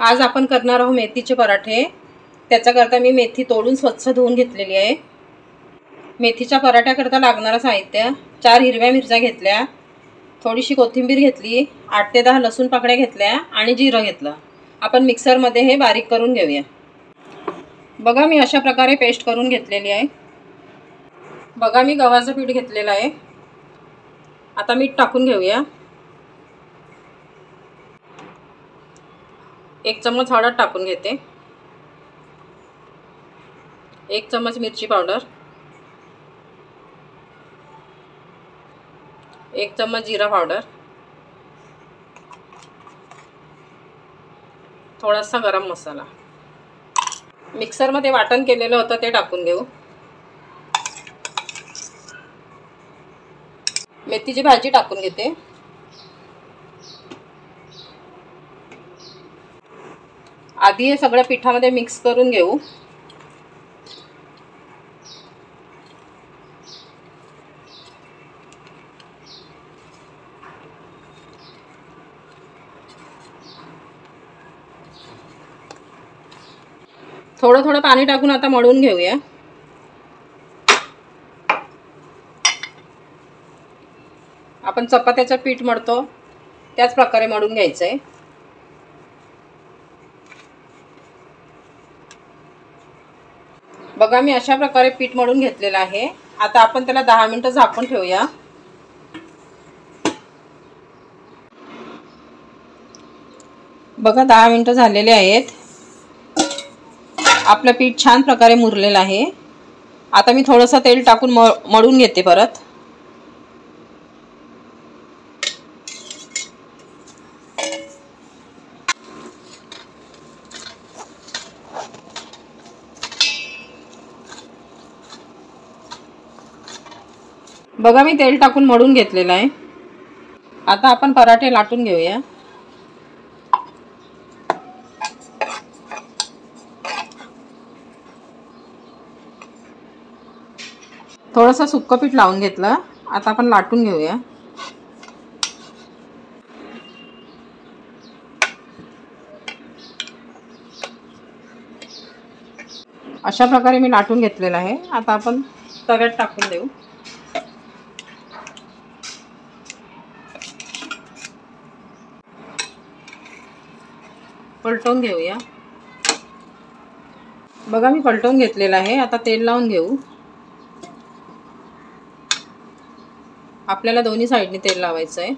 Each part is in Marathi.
आज आपण करणार आहोत मेथीचे पराठे। त्याच्याकरता मी मेथी तोडून स्वच्छ धुवून घेतलेली आहे। मेथीच्या पराठ्याकरता लागणारं साहित्य 4 हिरव्या मिरच्या घेतल्या, थोडीशी कोथिंबीर घेतली, 8 ते 10 लसूण पाकळ्या घेतल्या आणि जिरं घेतलं। आपण मिक्सरमध्ये हे बारीक करून घेऊया। बघा मी अशा प्रकारे पेस्ट करून घेतलेली आहे। बघा मी गव्हाचं पीठ घेतलेलं आहे। आता मीठ टाकून घेऊया। 1 चम्मच हळद टाकून घेते, 1 चम्मच मिरची पावडर, 1 चम्मच जीरा पावडर, थोडासा गरम मसाला। मिक्सरमध्ये वाटण केलेलं होतं ते टाकून घेऊ। मेथीची भाजी टाकून घेते। आधी हे सगळं पिठामध्ये मिक्स करून घेऊ। थोडं थोडं पाणी टाकून आता मळून घेऊया। आपण चपात्याचं पीठ मळतो त्याच प्रकारे मळून घ्यायचं आहे। बघा मी अशा प्रकारे पीठ मळून घेतलेलं आहे। आता आपण त्याला 10 मिनिटं झाकून ठेवूया। बघा 10 मिनिटं झालेले आहेत। आपलं पीठ छान प्रकारे मुरलेलं आहे। आता मी थोडंसं तेल टाकून मळून घेते परत। बघा मी तेल टाकून मळून घेतलेलं आहे। आता आपण पराठे लाटून घेऊया। थोडंसं सुक्कं पीठ लावून घेतलं, आता आपण लाटून घेऊया। अशा प्रकारे मी लाटून घेतलेलं आहे। आता आपण तव्यात टाकून देऊ। पलटवून घेऊया। बघा मी पलटवून घेतलेलं आहे। आता तेल लावून घेऊ। आपल्याला दोन्ही साइडने तेल लावायचं आहे।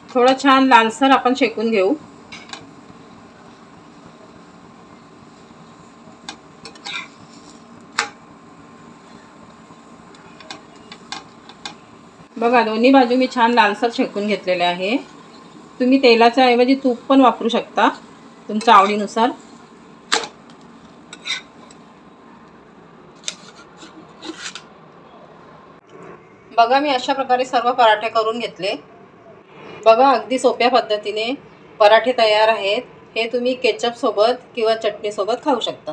थोड़ा छान लालसर आपण शेकून घेऊ। बघा दोन्ही बाजू मी छान लालसर शेकून घेतलेले आहे। तुम्ही तेलाच्या ऐवजी तूप पण वापरू शकता तुमच्या आवडीनुसार। बघा मी अशा प्रकारे सर्व पराठे करून घेतले। बघा अगदी सोप्या पद्धतीने पराठे तयार आहेत। हे तुम्ही केचप सोबत किंवा चटणी सोबत खाऊ शकता।